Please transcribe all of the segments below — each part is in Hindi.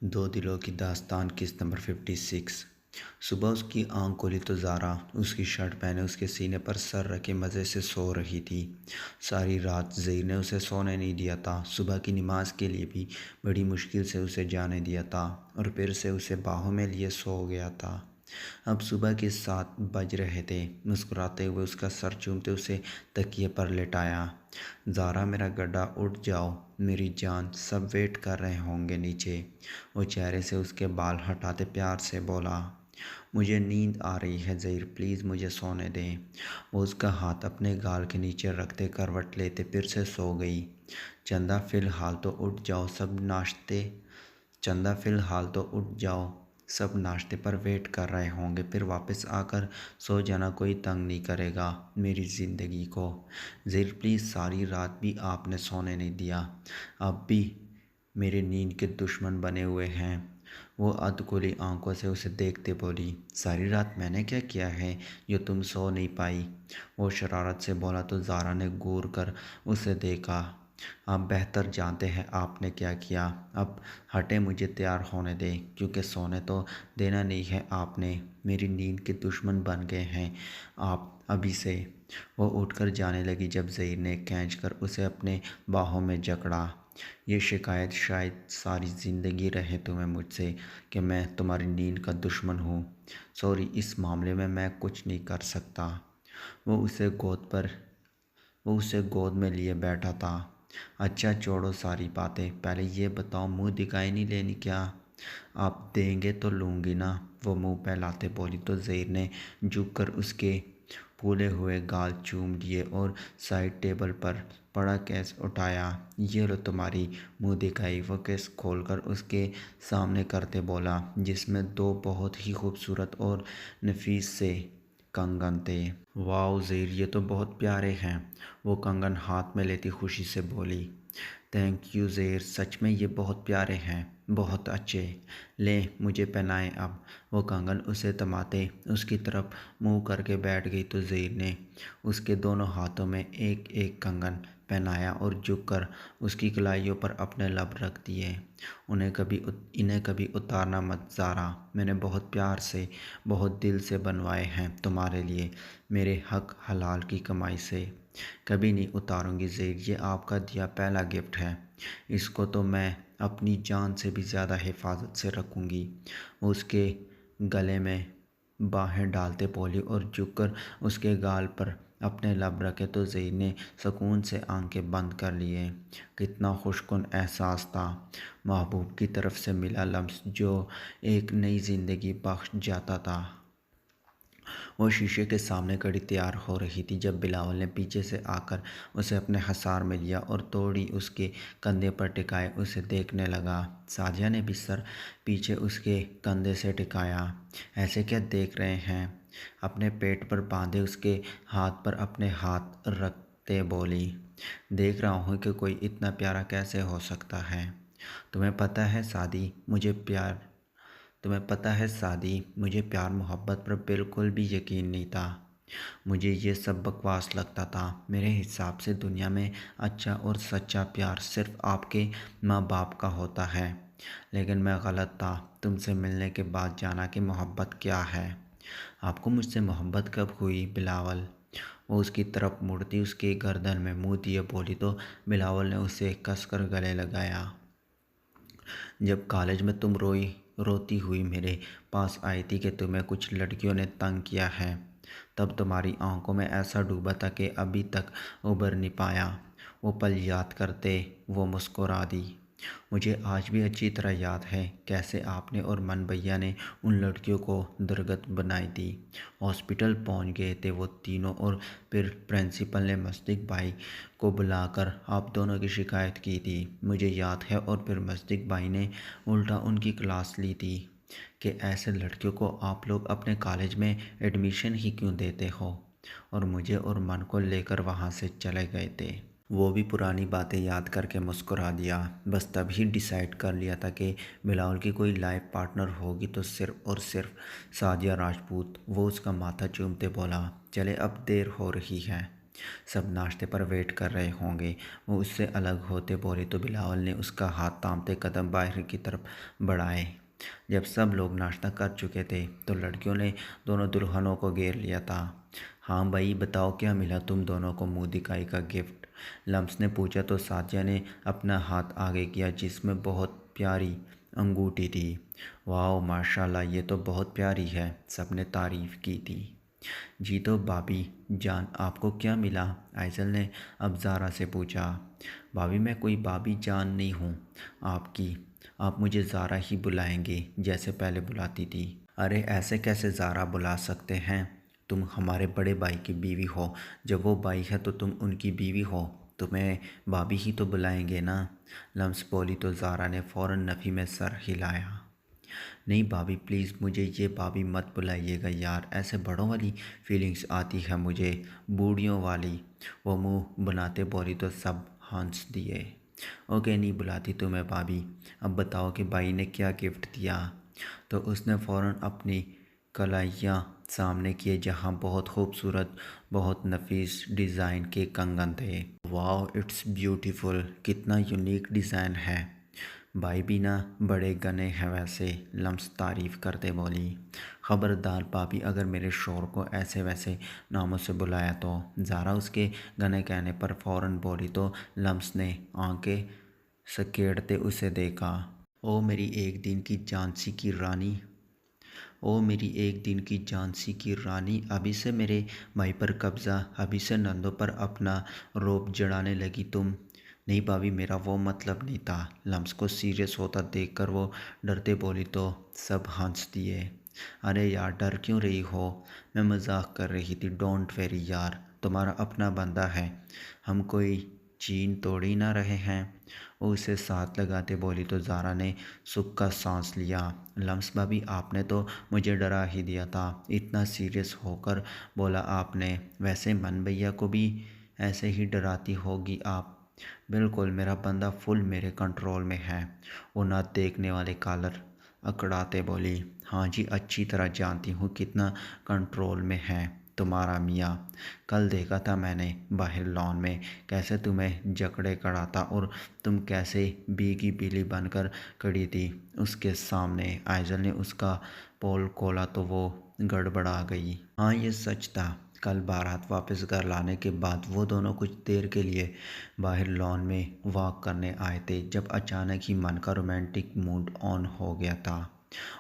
दो दिलों की दास्तान किस्त नंबर 56। सुबह उसकी आंख खोली तो ज़ारा उसकी शर्ट पहने उसके सीने पर सर रखे मज़े से सो रही थी। सारी रात ज़हीर ने उसे सोने नहीं दिया था। सुबह की नमाज के लिए भी बड़ी मुश्किल से उसे जाने दिया था और फिर से उसे बाहों में लिए सो गया था। अब सुबह के 7 बज रहे थे। मुस्कुराते हुए उसका सर चूमते उसे तकिए पर लेटाया। ज़ारा, मेरा गड्ढा, उठ जाओ मेरी जान, सब वेट कर रहे होंगे नीचे। वो चेहरे से उसके बाल हटाते प्यार से बोला, मुझे नींद आ रही है ज़हीर, प्लीज़ मुझे सोने दें। वो उसका हाथ अपने गाल के नीचे रखते करवट लेते फिर से सो गई। चंदा फ़िलहाल तो उठ जाओ, सब नाश्ते चंदा फ़िलहाल तो उठ जाओ, सब नाश्ते पर वेट कर रहे होंगे, फिर वापस आकर सो जाना, कोई तंग नहीं करेगा मेरी ज़िंदगी को। ज़हीर प्लीज़, सारी रात भी आपने सोने नहीं दिया, अब भी मेरे नींद के दुश्मन बने हुए हैं। वो अधखुली आंखों से उसे देखते बोली, सारी रात मैंने क्या किया है जो तुम सो नहीं पाई? वो शरारत से बोला तो ज़ारा ने घूर कर उसे देखा। आप बेहतर जानते हैं आपने क्या किया। अब हटे, मुझे तैयार होने दें, क्योंकि सोने तो देना नहीं है आपने। मेरी नींद के दुश्मन बन गए हैं आप अभी से। वो उठकर जाने लगी जब ज़हीर ने खींचकर उसे अपने बाहों में जकड़ा। ये शिकायत शायद सारी ज़िंदगी रहे तुम्हें मुझसे कि मैं तुम्हारी नींद का दुश्मन हूँ। सॉरी, इस मामले में मैं कुछ नहीं कर सकता। वो उसे गोद पर वो उसे गोद में लिए बैठा था। अच्छा छोड़ो सारी बातें, पहले ये बताओ मुंह दिखाई नहीं लेनी क्या? आप देंगे तो लूँगी ना, वो मुंह फैलाते बोली तो ज़हीर ने झुककर उसके फूले हुए गाल चूम लिए और साइड टेबल पर पड़ा केस उठाया। ये लो तुम्हारी मुंह दिखाई। वो केस खोलकर उसके सामने करते बोला, जिसमें दो बहुत ही खूबसूरत और नफीस से कंगन थे। वाह ज़हीर, ये तो बहुत प्यारे हैं। वो कंगन हाथ में लेती खुशी से बोली, थैंक यू ज़हीर, सच में ये बहुत प्यारे हैं, बहुत अच्छे। ले मुझे पहनाएं अब। वो कंगन उसे थमाते उसकी तरफ मुंह करके बैठ गई तो ज़हीर ने उसके दोनों हाथों में एक एक कंगन पहनाया और झुककर उसकी कलाइयों पर अपने लब रख दिए। इन्हें कभी उतारना मत ज़ारा, मैंने बहुत प्यार से, बहुत दिल से बनवाए हैं तुम्हारे लिए, मेरे हक हलाल की कमाई से। कभी नहीं उतारूंगी ज़हीर, ये आपका दिया पहला गिफ्ट है, इसको तो मैं अपनी जान से भी ज़्यादा हिफाजत से रखूंगी। वो उसके गले में बाहें डालते बोली और झुककर उसके गाल पर अपने लब रखे तो ज़हीर ने सुकून से आंखें बंद कर लिए। कितना खुशकुन एहसास था, महबूब की तरफ से मिला लम्स जो एक नई ज़िंदगी बख्श जाता था। वो शीशे के सामने खड़ी तैयार हो रही थी जब बिलावल ने पीछे से आकर उसे अपने हसार में लिया और तोड़ी उसके कंधे पर टिकाए उसे देखने लगा। सादिया ने भी सर पीछे उसके कंधे से टिकाया। ऐसे क्या देख रहे हैं? अपने पेट पर बांधे उसके हाथ पर अपने हाथ रखते बोली, देख रहा हूँ कि कोई इतना प्यारा कैसे हो सकता है। तुम्हें पता है सादी, मुझे प्यार मोहब्बत पर बिल्कुल भी यकीन नहीं था। मुझे ये सब बकवास लगता था। मेरे हिसाब से दुनिया में अच्छा और सच्चा प्यार सिर्फ आपके माँ बाप का होता है। लेकिन मैं गलत था। तुमसे मिलने के बाद जाना कि मोहब्बत क्या है। आपको मुझसे मोहब्बत कब हुई बिलावल? वो उसकी तरफ मुड़ती उसके गर्दन में मुँह दिए बोली तो बिलावल ने उसे कसकर गले लगाया। जब कॉलेज में तुम रोती हुई मेरे पास आई थी कि तुम्हें कुछ लड़कियों ने तंग किया है, तब तुम्हारी आंखों में ऐसा डूबा था कि अभी तक उबर नहीं पाया। वो पल याद करते वो मुस्कुरा दी। मुझे आज भी अच्छी तरह याद है कैसे आपने और मन भैया ने उन लड़कियों को दुर्गत बनाई थी। हॉस्पिटल पहुंच गए थे वो तीनों और फिर प्रिंसिपल ने मस्तिक भाई को बुलाकर आप दोनों की शिकायत की थी, मुझे याद है। और फिर मस्तिक भाई ने उल्टा उनकी क्लास ली थी कि ऐसे लड़कियों को आप लोग अपने कॉलेज में एडमिशन ही क्यों देते हो, और मुझे और मन को लेकर वहाँ से चले गए थे। वो भी पुरानी बातें याद करके मुस्कुरा दिया। बस तभी डिसाइड कर लिया था कि बिलावल की कोई लाइफ पार्टनर होगी तो सिर्फ़ और सिर्फ सादिया राजपूत। वो उसका माथा चूमते बोला, चले अब देर हो रही है। सब नाश्ते पर वेट कर रहे होंगे। वो उससे अलग होते बोली तो बिलावल ने उसका हाथ थामते कदम बाहर की तरफ बढ़ाए। जब सब लोग नाश्ता कर चुके थे तो लड़कियों ने दोनों दुल्हनों को घेर लिया था। हाँ भाई बताओ क्या मिला तुम दोनों को मुँह दिखाई का गिफ्ट? लम्स ने पूछा तो साथिया ने अपना हाथ आगे किया जिसमें बहुत प्यारी अंगूठी थी। वाह माशाल्लाह ये तो बहुत प्यारी है, सबने तारीफ़ की थी। जी तो भाभी जान आपको क्या मिला? आइजल ने अब ज़ारा से पूछा। भाभी मैं कोई भाभी जान नहीं हूँ आपकी, आप मुझे ज़ारा ही बुलाएंगे जैसे पहले बुलाती थी। अरे ऐसे कैसे ज़ारा बुला सकते हैं? तुम हमारे बड़े भाई की बीवी हो, जब वो भाई है तो तुम उनकी बीवी हो, तुम्हें भाभी ही तो बुलाएंगे ना। लम्स बोली तो ज़ारा ने फ़ौरन नफ़ी में सर हिलाया। नहीं भाभी प्लीज़ मुझे ये भाभी मत बुलाइएगा यार, ऐसे बड़ों वाली फीलिंग्स आती है मुझे, बूढ़ियों वाली। वो मुंह बनाते बोली तो सब हंस दिए। ओके नहीं बुलाती तुम्हें भाभी, अब बताओ कि भाई ने क्या गिफ्ट दिया? तो उसने फ़ौरन अपनी कलाइयाँ सामने किए जहाँ बहुत खूबसूरत बहुत नफीस डिज़ाइन के कंगन थे। वाह इट्स ब्यूटीफुल, कितना यूनिक डिज़ाइन है। भाई भी ना बड़े गने हैं वैसे, लम्स तारीफ़ करते बोली। ख़बरदार भाभी अगर मेरे शोहर को ऐसे वैसे नामों से बुलाया तो। ज़ारा उसके गने कहने पर फ़ौरन बोली तो लम्स ने आंखें सकेड़ते उसे देखा। ओ मेरी एक दिन की झांसी की रानी, ओ मेरी एक दिन की झांसी की रानी, अभी से मेरे भाई पर कब्ज़ा, अभी से नंदों पर अपना रोब जड़ाने लगी तुम। नहीं भाभी मेरा वो मतलब नहीं था। लम्स को सीरियस होता देखकर वो डरते बोली तो सब हंस दिए। अरे यार डर क्यों रही हो, मैं मजाक कर रही थी, डोंट वेरी यार, तुम्हारा अपना बंदा है, हम कोई चीन तोड़ ही ना रहे हैं। वो उसे साथ लगाते बोली तो ज़ारा ने सुख का सांस लिया। लम्स भाभी आपने तो मुझे डरा ही दिया था, इतना सीरियस होकर बोला आपने, वैसे मन भैया को भी ऐसे ही डराती होगी आप। बिल्कुल मेरा बंदा फुल मेरे कंट्रोल में है। वो ना देखने वाले कॉलर अकड़ाते बोली। हाँ जी अच्छी तरह जानती हूँ कितना कंट्रोल में है तुम्हारा मियाँ, कल देखा था मैंने बाहर लॉन में कैसे तुम्हें जकड़े कड़ाता और तुम कैसे बीगी बिल्ली बनकर खड़ी थी उसके सामने। आइजल ने उसका पोल खोला तो वो गड़बड़ा गई। हाँ ये सच था, कल बारात वापस घर लाने के बाद वो दोनों कुछ देर के लिए बाहर लॉन में वॉक करने आए थे जब अचानक ही मन का रोमांटिक मूड ऑन हो गया था।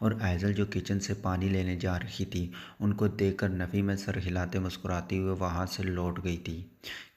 और आइजल जो किचन से पानी लेने जा रही थी उनको देखकर नफ़ी में सर हिलाते मुस्कुराते हुए वहाँ से लौट गई थी,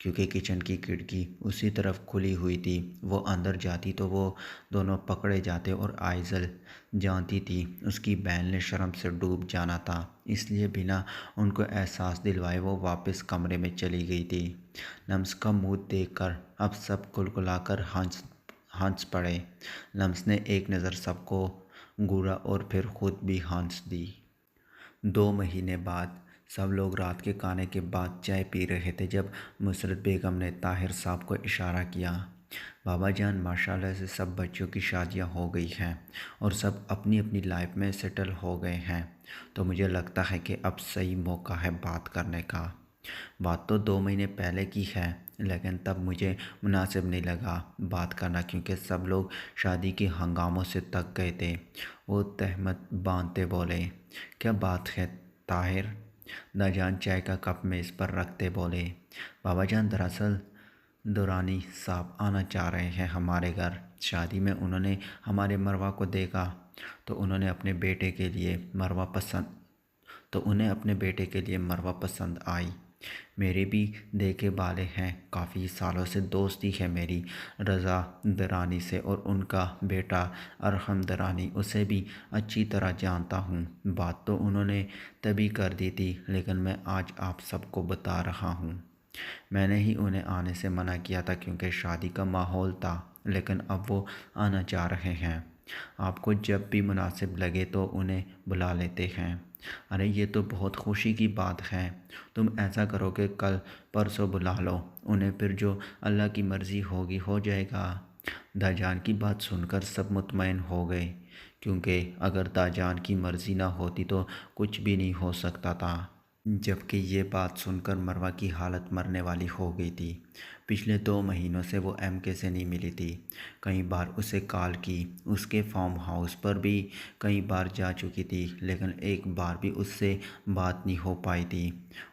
क्योंकि किचन की खिड़की उसी तरफ खुली हुई थी। वो अंदर जाती तो वो दोनों पकड़े जाते और आइजल जानती थी उसकी बहन ने शर्म से डूब जाना था, इसलिए बिना उनको एहसास दिलवाए वो वापस कमरे में चली गई थी। लम्स का मुँह देखकर अब सब कुलकुलाकर हंस हंस पड़े। लम्स ने एक नज़र सबको घूरा और फिर खुद भी हंस दी। 2 महीने बाद सब लोग रात के खाने के बाद चाय पी रहे थे जब नुसरत बेगम ने ताहिर साहब को इशारा किया। बाबा जान माशाल्लाह से सब बच्चों की शादियां हो गई हैं और सब अपनी अपनी लाइफ में सेटल हो गए हैं, तो मुझे लगता है कि अब सही मौका है बात करने का। बात तो 2 महीने पहले की है, लेकिन तब मुझे मुनासिब नहीं लगा बात करना क्योंकि सब लोग शादी के हंगामों से थक गए थे। वो तहमत बांधते बोले। क्या बात है ताहिर? दाजान चाय का कप मेज़ पर रखते बोले। बाबा जान दरअसल दुरानी साहब आना चाह रहे हैं हमारे घर, शादी में उन्होंने हमारे मरवा को देखा तो उन्होंने अपने बेटे के लिए मरवा पसंद तो उन्हें अपने बेटे के लिए मरवा पसंद आई। मेरे भी देखे वाले हैं, काफ़ी सालों से दोस्ती है मेरी रज़ा दरानी से और उनका बेटा अरहम दरानी उसे भी अच्छी तरह जानता हूँ। बात तो उन्होंने तभी कर दी थी, लेकिन मैं आज आप सबको बता रहा हूँ। मैंने ही उन्हें आने से मना किया था क्योंकि शादी का माहौल था, लेकिन अब वो आना चाह रहे हैं। आपको जब भी मुनासिब लगे तो उन्हें बुला लेते हैं। अरे ये तो बहुत खुशी की बात है, तुम ऐसा करो कि कल परसों बुला लो उन्हें, फिर जो अल्लाह की मर्ज़ी होगी हो जाएगा। दाजान की बात सुनकर सब मुतमईन हो गए, क्योंकि अगर दाजान की मर्ज़ी ना होती तो कुछ भी नहीं हो सकता था। जबकि ये बात सुनकर मरवा की हालत मरने वाली हो गई थी। पिछले 2 महीनों से वो एमके से नहीं मिली थी। कई बार उसे कॉल की, उसके फार्म हाउस पर भी कई बार जा चुकी थी, लेकिन एक बार भी उससे बात नहीं हो पाई थी।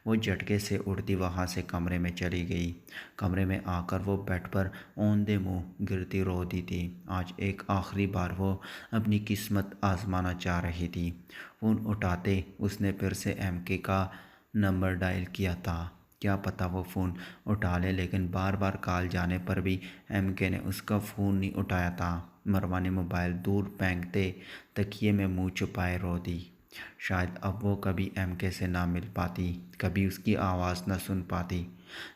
वो झटके से उठती वहाँ से कमरे में चली गई। कमरे में आकर वो बेड पर औंधे मुँह गिरती रो दी थी। आज एक आखिरी बार वो अपनी किस्मत आजमाना चाह रही थी। फ़ोन उठाते उसने फिर से एमके का नंबर डायल किया था। क्या पता वो फ़ोन उठा ले, लेकिन बार बार कॉल जाने पर भी एमके ने उसका फ़ोन नहीं उठाया था। मरवा ने मोबाइल दूर फेंकते तकिए में मुंह छुपाए रो दी। शायद अब वो कभी एमके से ना मिल पाती, कभी उसकी आवाज़ ना सुन पाती।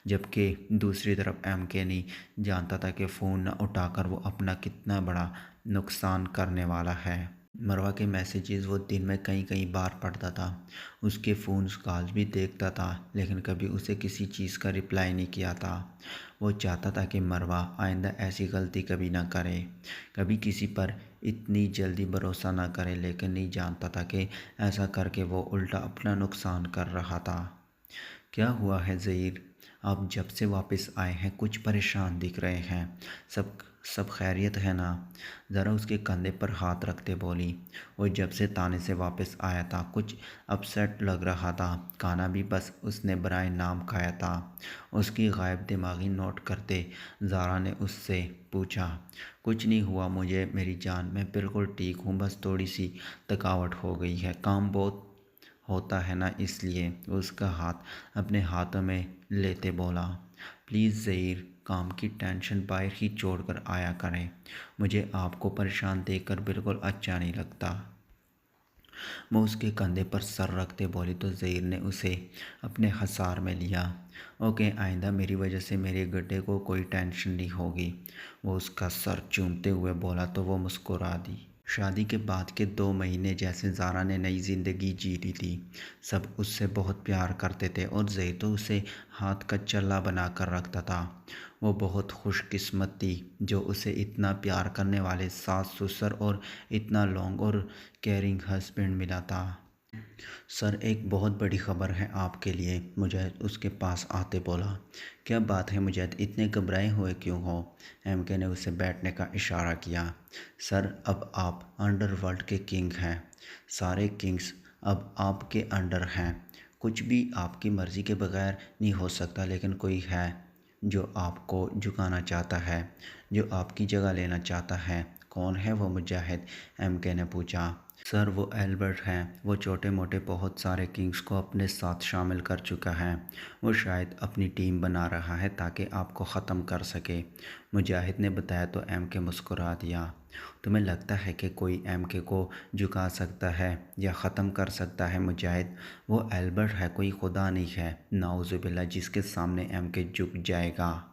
जबकि दूसरी तरफ एमके नहीं जानता था कि फ़ोन न उठाकर वो अपना कितना बड़ा नुकसान करने वाला है। मरवा के मैसेजेस वो दिन में कई कई बार पढ़ता था, उसके फ़ोन कॉल्स भी देखता था, लेकिन कभी उसे किसी चीज़ का रिप्लाई नहीं किया था। वो चाहता था कि मरवा आइंदा ऐसी गलती कभी ना करे, कभी किसी पर इतनी जल्दी भरोसा ना करे, लेकिन नहीं जानता था कि ऐसा करके वो उल्टा अपना नुकसान कर रहा था। क्या हुआ है ज़हीर? आप जब से वापस आए हैं कुछ परेशान दिख रहे हैं। सब सब खैरियत है ना? ज़रा उसके कंधे पर हाथ रखते बोली। वो जब से ताने से वापस आया था कुछ अपसेट लग रहा था। खाना भी बस उसने बराए नाम खाया था। उसकी गायब दिमागी नोट करते ज़ारा ने उससे पूछा, कुछ नहीं हुआ मुझे मेरी जान, मैं बिल्कुल ठीक हूँ, बस थोड़ी सी थकावट हो गई है, काम बहुत होता है ना, इसलिए। उसका हाथ अपने हाथों में लेते बोला, प्लीज़ ज़हीर, काम की टेंशन बाहर ही छोड़कर आया करें, मुझे आपको परेशान देखकर बिल्कुल अच्छा नहीं लगता। वो उसके कंधे पर सर रखते बोली तो ज़हीर ने उसे अपने हसार में लिया। ओके, आइंदा मेरी वजह से मेरे गड्ढे को कोई टेंशन नहीं होगी, वो उसका सर चूमते हुए बोला तो वो मुस्कुरा दी। शादी के बाद के 2 महीने जैसे ज़ारा ने नई ज़िंदगी जी ली थी। सब उससे बहुत प्यार करते थे और ज़हीर तो उसे हाथ का चल्ला बना कर रखता था। वो बहुत खुशकिस्मत थी जो उसे इतना प्यार करने वाले सास ससुर और इतना लॉन्ग और केयरिंग हस्बैंड मिला था। सर, एक बहुत बड़ी ख़बर है आपके लिए, मुजाहिद उसके पास आते बोला। क्या बात है मुजाहिद, इतने घबराए हुए क्यों हो? एमके ने उसे बैठने का इशारा किया। सर, अब आप अंडरवर्ल्ड के किंग हैं, सारे किंग्स अब आपके अंडर हैं, कुछ भी आपकी मर्ज़ी के बगैर नहीं हो सकता, लेकिन कोई है जो आपको झुकाना चाहता है, जो आपकी जगह लेना चाहता है। कौन है वो मुजाहिद? एमके ने पूछा। सर, वो एल्बर्ट हैं, वो छोटे मोटे बहुत सारे किंग्स को अपने साथ शामिल कर चुका है। वो शायद अपनी टीम बना रहा है ताकि आपको ख़त्म कर सके, मुजाहिद ने बताया तो एमके मुस्कुरा दिया। तुम्हें लगता है कि कोई एमके को झुका सकता है या ख़त्म कर सकता है मुजाहिद? वो एल्बर्ट है, कोई खुदा नहीं है, नाउज़ुबिल्लाह, जिसके सामने एमके झुक जाएगा।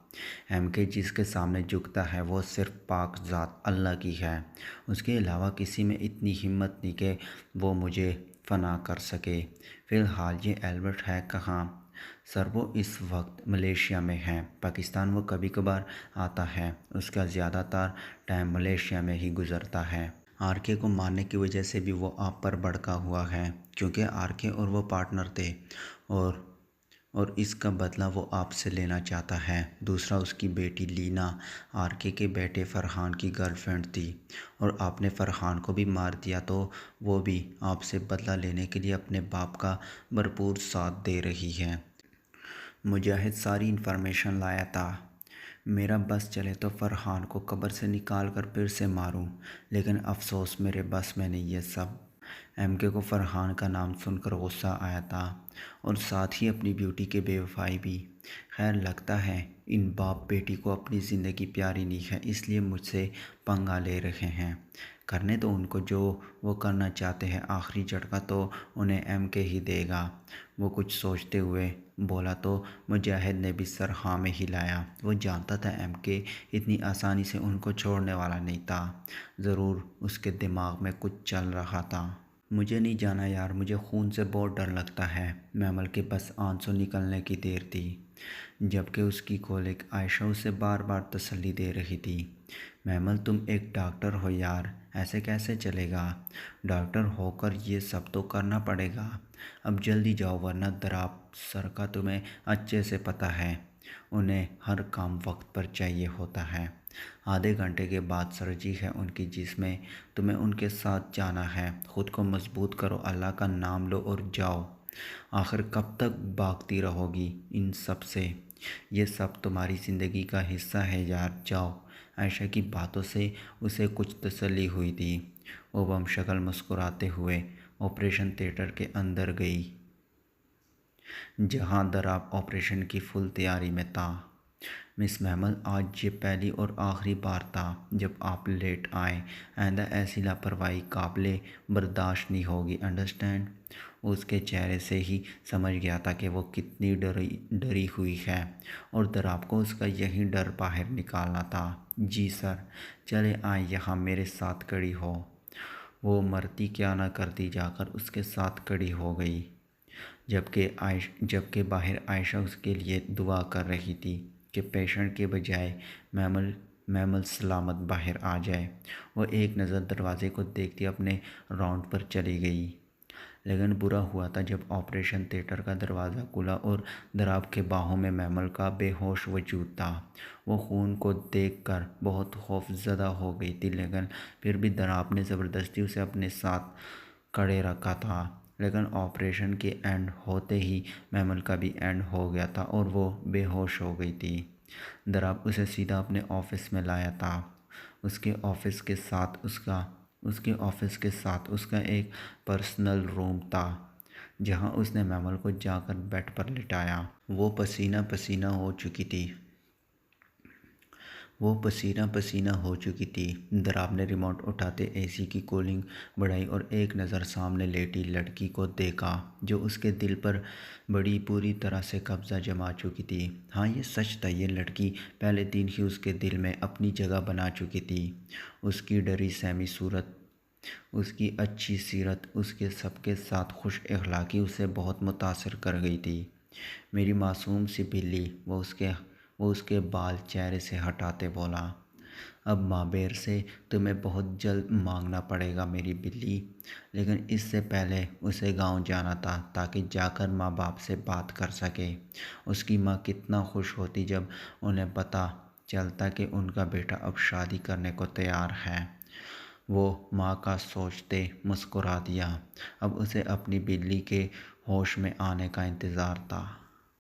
एमके जिसके सामने झुकता है वो सिर्फ पाक ज़ात अल्लाह की है, उसके अलावा किसी में इतनी हिम्मत नहीं कि वो मुझे फना कर सके। फ़िलहाल ये एल्बर्ट है कहाँ? सर, वो इस वक्त मलेशिया में है, पाकिस्तान वो कभी कभार आता है, उसका ज़्यादातर टाइम मलेशिया में ही गुज़रता है। आरके को मारने की वजह से भी वो आप पर भड़का हुआ है, क्योंकि आरके और वो पार्टनर थे, और इसका बदला वो आपसे लेना चाहता है। दूसरा, उसकी बेटी लीना आरके के बेटे फ़रहान की गर्लफ्रेंड थी, और आपने फ़रहान को भी मार दिया, तो वो भी आपसे बदला लेने के लिए अपने बाप का भरपूर साथ दे रही है। मुजाहिद सारी इन्फॉर्मेशन लाया था। मेरा बस चले तो फ़रहान को कब्र से निकाल कर फिर से मारूं, लेकिन अफसोस मेरे बस में नहीं ये सब। एमके को फ़रहान का नाम सुनकर गुस्सा आया था, और साथ ही अपनी ब्यूटी के बेवफाई भी। खैर, लगता है इन बाप बेटी को अपनी ज़िंदगी प्यारी नहीं है, इसलिए मुझसे पंगा ले रहे हैं। करने तो उनको जो वो करना चाहते हैं, आखिरी झटका तो उन्हें एमके ही देगा, वो कुछ सोचते हुए बोला तो मुजाहिद ने भी सर हाँ में हिलाया। वो जानता था एमके इतनी आसानी से उनको छोड़ने वाला नहीं था, ज़रूर उसके दिमाग में कुछ चल रहा था। मुझे नहीं जाना यार, मुझे खून से बहुत डर लगता है, मैमल के बस आंसू निकलने की देर थी। जबकि उसकी कोलिग आयशा उसे बार बार तसल्ली दे रही थी। महमल, तुम एक डॉक्टर हो यार, ऐसे कैसे चलेगा? डॉक्टर होकर ये सब तो करना पड़ेगा। अब जल्दी जाओ वरना दराब सर का तुम्हें अच्छे से पता है, उन्हें हर काम वक्त पर चाहिए होता है। आधे घंटे के बाद सरजी है उनकी, जिसमें तुम्हें उनके साथ जाना है। खुद को मजबूत करो, अल्लाह का नाम लो और जाओ। आखिर कब तक भागती रहोगी इन सब से? ये सब तुम्हारी ज़िंदगी का हिस्सा है यार, जाओ। आयशा की बातों से उसे कुछ तसल्ली हुई थी। वो बमशक्ल मुस्कुराते हुए ऑपरेशन थिएटर के अंदर गई, जहां दराब ऑपरेशन की फुल तैयारी में था। मिस महमल, आज ये पहली और आखिरी बार था जब आप लेट आए। आइंदा ऐसी लापरवाही काबिले बर्दाश्त नहीं होगी, अंडरस्टैंड? उसके चेहरे से ही समझ गया था कि वो कितनी डरी हुई है, और दराब को उसका यही डर बाहर निकालना था। जी सर, चले आए यहाँ मेरे साथ खड़ी हो। वो मरती क्या ना करती जाकर उसके साथ खड़ी हो गई, जबकि बाहर आयशा उसके लिए दुआ कर रही थी कि पेशेंट के बजाय मैमल सलामत बाहर आ जाए। वो एक नज़र दरवाजे को देखती अपने राउंड पर चली गई। लेकिन बुरा हुआ था जब ऑपरेशन थिएटर का दरवाज़ा खुला और दराब के बाहों में मैमल का बेहोश वजूद था। वो खून को देखकर बहुत खौफज़दा हो गई थी, लेकिन फिर भी दराब ने ज़बरदस्ती उसे अपने साथ खड़े रखा था। लेकिन ऑपरेशन के एंड होते ही मैमल का भी एंड हो गया था और वो बेहोश हो गई थी। दराब उसे सीधा अपने ऑफिस में लाया था। उसके ऑफिस के साथ उसका एक पर्सनल रूम था, जहां उसने मैमल को जाकर बेड पर लिटाया। वो पसीना पसीना हो चुकी थी। दराब ने रिमोट उठाते एसी की कूलिंग बढ़ाई और एक नज़र सामने लेटी लड़की को देखा, जो उसके दिल पर बड़ी पूरी तरह से कब्ज़ा जमा चुकी थी। हाँ, ये सच था, ये लड़की पहले दिन ही उसके दिल में अपनी जगह बना चुकी थी। उसकी डरी सहमी सूरत, उसकी अच्छी सीरत, उसके सबके साथ खुश अखलाकी उसे बहुत मुतासिर कर गई थी। मेरी मासूम सी बिल्ली, वो उसके बाल चेहरे से हटाते बोला। अब माबेर से तुम्हें बहुत जल्द मांगना पड़ेगा मेरी बिल्ली। लेकिन इससे पहले उसे गांव जाना था, ताकि जाकर माँ बाप से बात कर सके। उसकी माँ कितना खुश होती जब उन्हें पता चलता कि उनका बेटा अब शादी करने को तैयार है। वो माँ का सोचते मुस्कुरा दिया। अब उसे अपनी बिल्ली के होश में आने का इंतज़ार था।